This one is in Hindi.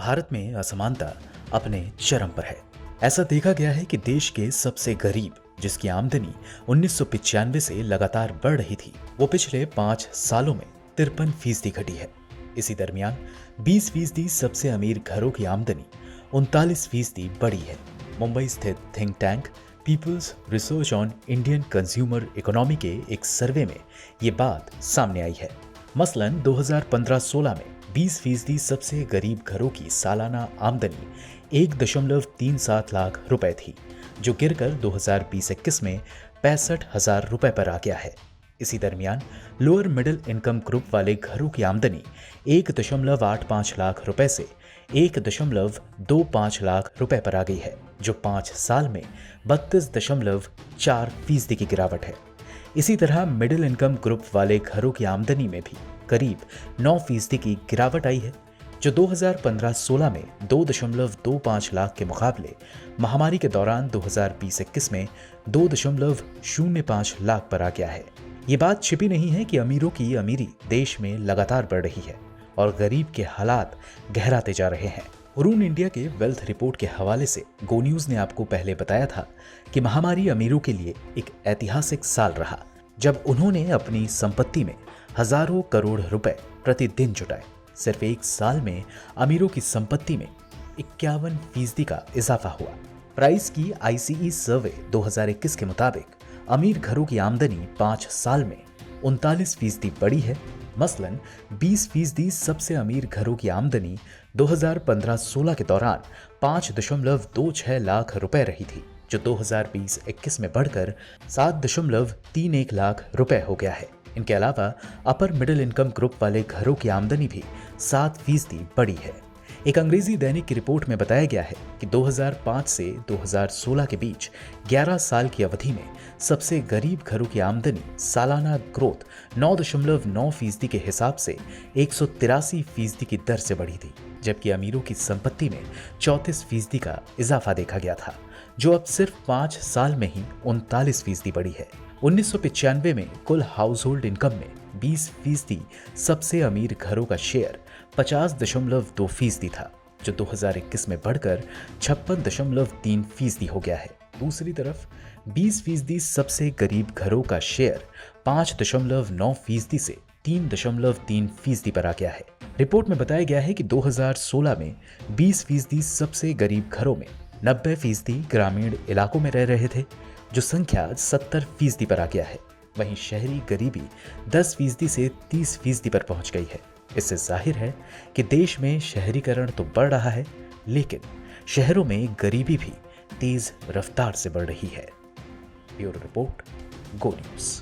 भारत में असमानता अपने चरम पर है। ऐसा देखा गया है कि देश के सबसे गरीब, जिसकी आमदनी 1995 से लगातार बढ़ रही थी, वो पिछले 5 सालों में 53% घटी है। इसी दरमियान 20% सबसे अमीर घरों की आमदनी 39% बढ़ी है। मुंबई स्थित think tank people's research on Indian consumer economy के एक सर्वे में ये बात सामने आई है। मसलन 2015-16 में 20% सबसे गरीब घरों की सालाना आमदनी 1.37 लाख रुपए थी, जो गिरकर 2020-21 में 65,000 रुपए पर आ गया है। इसी दरमियान लोअर मिडिल इनकम ग्रुप वाले घरों की आमदनी 1.85 लाख रुपए से 1.25 लाख रुपए पर आ गई है, जो 5 साल में 32.4% की गिरावट है। इसी तरह मिडिल इनकम ग्रुप वाले घरों की आमदनी में भी करीब 9% की गिरावट आई है, जो 2015-16 में 2.25 लाख के मुकाबले महामारी के दौरान 2020-21 में 2.05 लाख पर आ गया है। ये बात छिपी नहीं है कि अमीरों की अमीरी देश में लगातार बढ़ रही है और गरीब के हालात गहराते जा रहे हैं। अरुण इंडिया के वेल्थ रिपोर्ट के हवाले से गो न्यूज ने आपको पहले बताया था कि महामारी अमीरों के लिए एक ऐतिहासिक साल रहा, जब उन्होंने अपनी संपत्ति में हजारों करोड़ रुपए प्रतिदिन जुटाए। सिर्फ एक साल में अमीरों की संपत्ति में 51% का इजाफा हुआ। प्राइस की ICE सर्वे 2021 के मुताबिक अमीर घरों की आमदनी 5 साल में 39% बढ़ी है। मसलन 20% सबसे अमीर घरों की आमदनी 2015-16 के दौरान 5.26 लाख रुपए रही थी, जो 2020-21 में बढ़कर 7.31 लाख रुपए हो गया है। इनके अलावा अपर मिडिल इनकम ग्रुप वाले घरों की आमदनी भी 7% बढ़ी है। एक अंग्रेजी दैनिक की रिपोर्ट में बताया गया है कि 2005 से 2016 के बीच 11 साल की अवधि में सबसे गरीब घरों की आमदनी सालाना ग्रोथ 9.9% के हिसाब से 183% की दर से बढ़ी थी, जबकि अमीरों की संपत्ति में 34% का इजाफा देखा गया था, जो अब सिर्फ 5 साल में ही 39% बढ़ी है। 1995 में कुल हाउस होल्ड इनकम में 20% सबसे अमीर घरों का शेयर 50.2% था, जो 2021 में बढ़कर 56.3% हो गया है। दूसरी तरफ 20% सबसे गरीब घरों का शेयर 5.9% से 3.3% पर आ गया है। रिपोर्ट में बताया गया है कि 2016 में 20% सबसे गरीब घरों में 90% ग्रामीण इलाकों में रह रहे थे, जो संख्या 70% पर आ गया है। वहीं शहरी गरीबी 10% से 30% पर पहुंच गई है। इससे जाहिर है कि देश में शहरीकरण तो बढ़ रहा है, लेकिन शहरों में गरीबी भी तेज रफ्तार से बढ़ रही है। ब्यूरो रिपोर्ट, गो न्यूज।